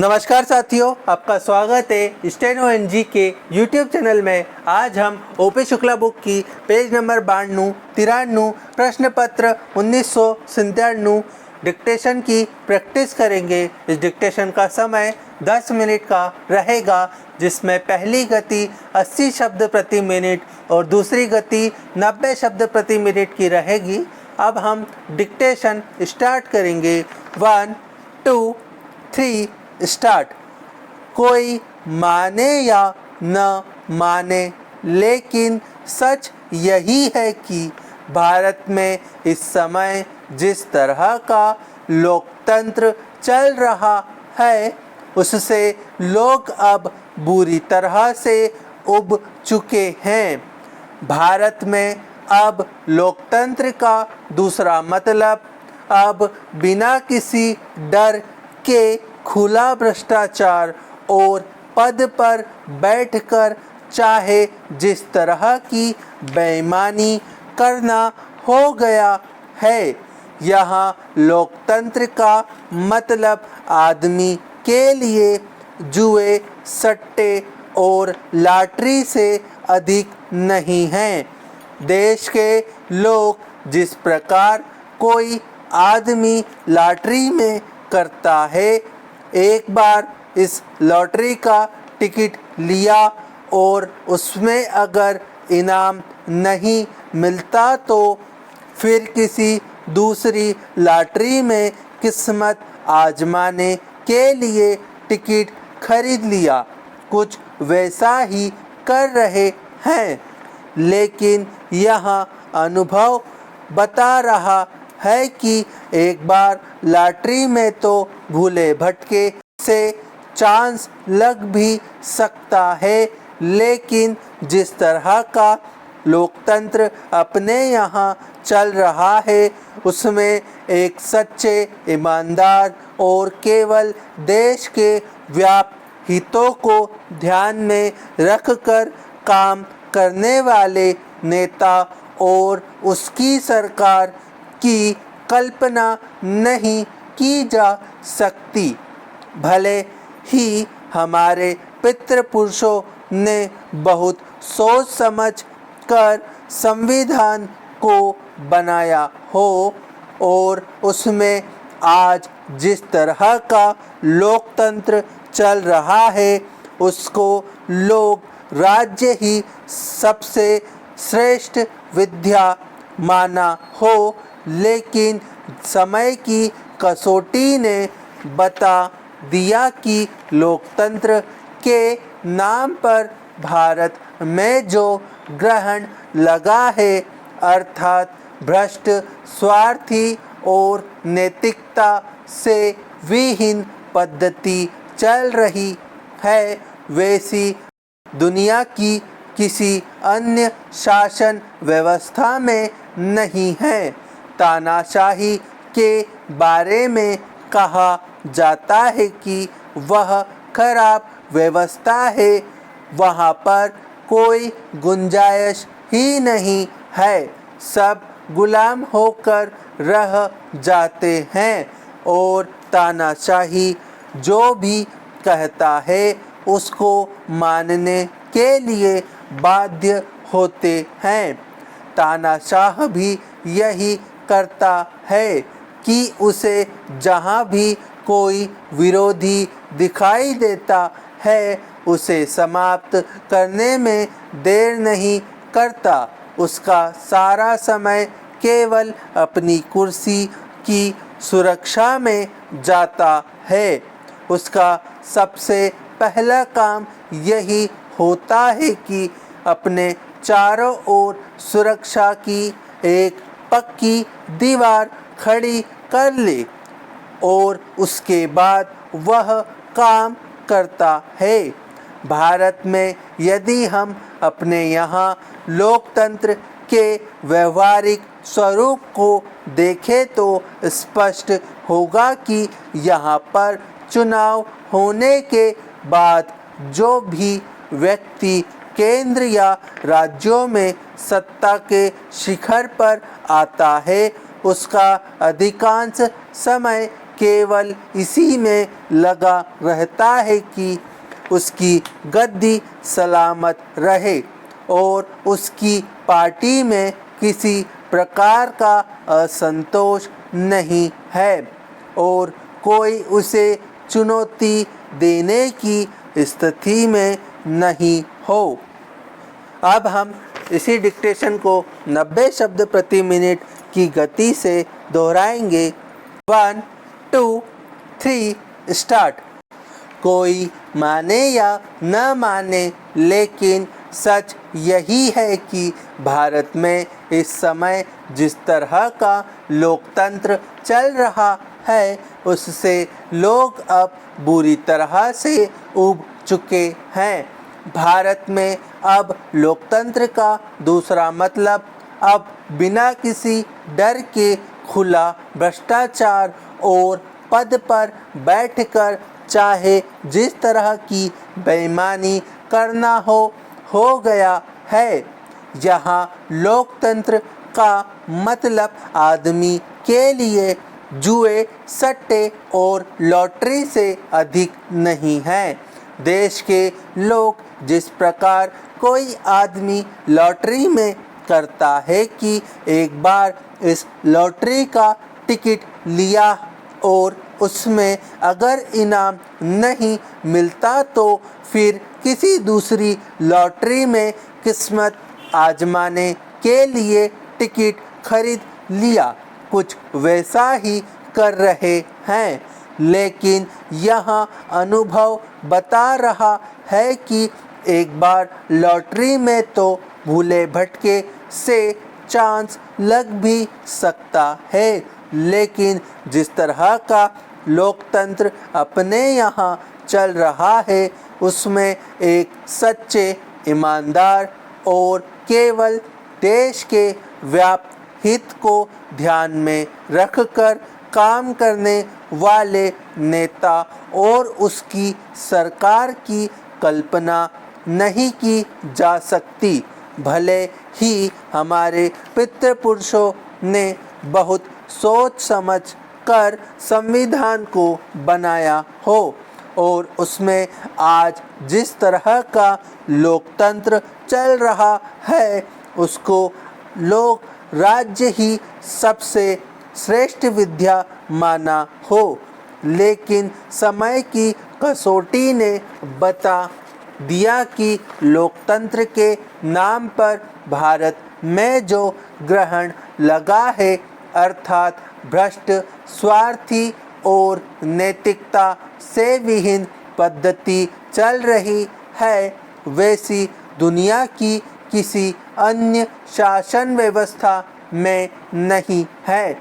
नमस्कार साथियों, आपका स्वागत है स्टेनो एनजी के यूट्यूब चैनल में। आज हम ओपी शुक्ला बुक की पेज नंबर 92-93 प्रश्न पत्र 1997 डिक्टेशन की प्रैक्टिस करेंगे। इस डिक्टेशन का समय 10 मिनट का रहेगा, जिसमें पहली गति 80 शब्द प्रति मिनट और दूसरी गति 90 शब्द प्रति मिनट की रहेगी। अब हम डिक्टेशन स्टार्ट करेंगे। 1 2 3 स्टार्ट। कोई माने या न माने, लेकिन सच यही है कि भारत में इस समय जिस तरह का लोकतंत्र चल रहा है, उससे लोग अब बुरी तरह से उब चुके हैं। भारत में अब लोकतंत्र का दूसरा मतलब अब बिना किसी डर के खुला भ्रष्टाचार और पद पर बैठकर चाहे जिस तरह की बेईमानी करना हो गया है। यहाँ लोकतंत्र का मतलब आदमी के लिए जुए, सट्टे और लॉटरी से अधिक नहीं है। देश के लोग जिस प्रकार कोई आदमी लॉटरी में करता है, एक बार इस लॉटरी का टिकट लिया और उसमें अगर इनाम नहीं मिलता तो फिर किसी दूसरी लॉटरी में किस्मत आजमाने के लिए टिकट खरीद लिया। कुछ वैसा ही कर रहे हैं, लेकिन यह अनुभव बता रहा है कि एक बार लॉटरी में तो भूले भटके से चांस लग भी सकता है, लेकिन जिस तरह का लोकतंत्र अपने यहाँ चल रहा है, उसमें एक सच्चे, ईमानदार और केवल देश के व्यापक हितों को ध्यान में रखकर काम करने वाले नेता और उसकी सरकार की कल्पना नहीं की जा सकती। भले ही हमारे पितृपुरुषों ने बहुत सोच समझ कर संविधान को बनाया हो और उसमें आज जिस तरह का लोकतंत्र चल रहा है, उसको लोग राज्य ही सबसे श्रेष्ठ विद्या माना हो, लेकिन समय की कसौटी ने बता दिया कि लोकतंत्र के नाम पर भारत में जो ग्रहण लगा है, अर्थात भ्रष्ट, स्वार्थी और नैतिकता से विहीन पद्धति चल रही है, वैसी दुनिया की किसी अन्य शासन व्यवस्था में नहीं है। तानाशाही के बारे में कहा जाता है कि वह खराब व्यवस्था है, वहाँ पर कोई गुंजाइश ही नहीं है, सब गुलाम होकर रह जाते हैं और तानाशाही जो भी कहता है उसको मानने के लिए बाध्य होते हैं। तानाशाह भी यही करता है कि उसे जहाँ भी कोई विरोधी दिखाई देता है, उसे समाप्त करने में देर नहीं करता। उसका सारा समय केवल अपनी कुर्सी की सुरक्षा में जाता है। उसका सबसे पहला काम यही होता है कि अपने चारों ओर सुरक्षा की एक पक्की दीवार खड़ी कर ले और उसके बाद वह काम करता है। भारत में यदि हम अपने यहाँ लोकतंत्र के व्यवहारिक स्वरूप को देखें तो स्पष्ट होगा कि यहाँ पर चुनाव होने के बाद जो भी व्यक्ति केंद्र या राज्यों में सत्ता के शिखर पर आता है, उसका अधिकांश समय केवल इसी में लगा रहता है कि उसकी गद्दी सलामत रहे और उसकी पार्टी में किसी प्रकार का असंतोष नहीं है और कोई उसे चुनौती देने की स्थिति में नहीं हो। अब हम इसी डिक्टेशन को 90 शब्द प्रति मिनट की गति से दोहराएंगे। 1 2 3 स्टार्ट। कोई माने या न माने, लेकिन सच यही है कि भारत में इस समय जिस तरह का लोकतंत्र चल रहा है उससे लोग अब बुरी तरह से ऊब चुके हैं। भारत में अब लोकतंत्र का दूसरा मतलब अब बिना किसी डर के खुला भ्रष्टाचार और पद पर बैठकर चाहे जिस तरह की बेईमानी करना हो गया है। यहाँ लोकतंत्र का मतलब आदमी के लिए जुए, सट्टे और लॉटरी से अधिक नहीं है। देश के लोग जिस प्रकार कोई आदमी लॉटरी में करता है कि एक बार इस लॉटरी का टिकट लिया और उसमें अगर इनाम नहीं मिलता तो फिर किसी दूसरी लॉटरी में किस्मत आजमाने के लिए टिकट खरीद लिया, कुछ वैसा ही कर रहे हैं। लेकिन यहाँ अनुभव बता रहा है कि एक बार लॉटरी में तो भूले भटके से चांस लग भी सकता है, लेकिन जिस तरह का लोकतंत्र अपने यहाँ चल रहा है उसमें एक सच्चे, ईमानदार और केवल देश के व्याप्त हित को ध्यान में रखकर काम करने वाले नेता और उसकी सरकार की कल्पना नहीं की जा सकती। भले ही हमारे पितृपुरुषों ने बहुत सोच समझ कर संविधान को बनाया हो और उसमें आज जिस तरह का लोकतंत्र चल रहा है उसको लोग राज्य ही सबसे श्रेष्ठ विद्या माना हो, लेकिन समय की कसौटी ने बता दिया कि लोकतंत्र के नाम पर भारत में जो ग्रहण लगा है अर्थात भ्रष्ट, स्वार्थी और नैतिकता से विहीन पद्धति चल रही है, वैसी दुनिया की किसी अन्य शासन व्यवस्था में नहीं है।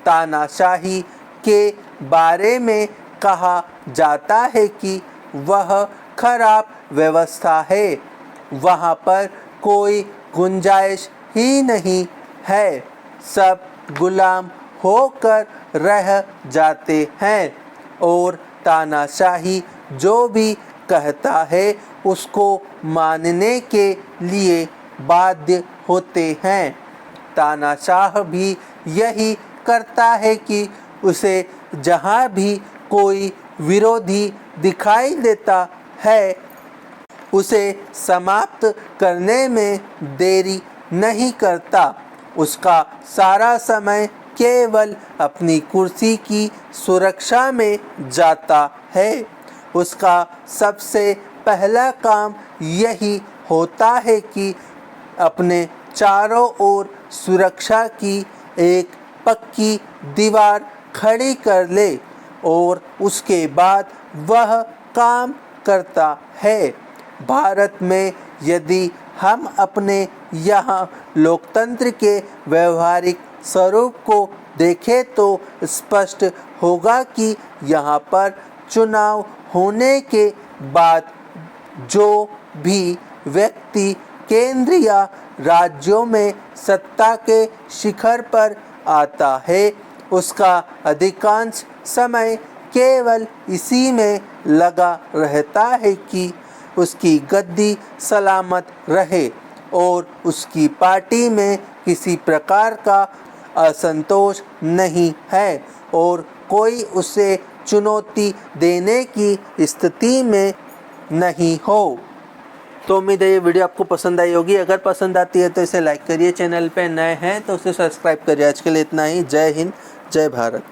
तानाशाही के बारे में कहा जाता है कि वह खराब व्यवस्था है, वहाँ पर कोई गुंजाइश ही नहीं है, सब गुलाम होकर रह जाते हैं और तानाशाही जो भी कहता है उसको मानने के लिए बाध्य होते हैं। तानाशाह भी यही करता है कि उसे जहाँ भी कोई विरोधी दिखाई देता है उसे समाप्त करने में देरी नहीं करता। उसका सारा समय केवल अपनी कुर्सी की सुरक्षा में जाता है। उसका सबसे पहला काम यही होता है कि अपने चारों ओर सुरक्षा की एक पक्की दीवार खड़ी कर ले और उसके बाद वह काम करता है। भारत में यदि हम अपने यहाँ लोकतंत्र के व्यवहारिक स्वरूप को देखें तो स्पष्ट होगा कि यहाँ पर चुनाव होने के बाद जो भी व्यक्ति केंद्र या राज्यों में सत्ता के शिखर पर आता है उसका अधिकांश समय केवल इसी में लगा रहता है कि उसकी गद्दी सलामत रहे और उसकी पार्टी में किसी प्रकार का असंतोष नहीं है और कोई उसे चुनौती देने की स्थिति में नहीं हो। तो उम्मीद है ये वीडियो आपको पसंद आई होगी। अगर पसंद आती है तो इसे लाइक करिए, चैनल पे नए हैं तो उसे सब्सक्राइब करिए। आज के लिए इतना ही। जय हिंद, जय भारत।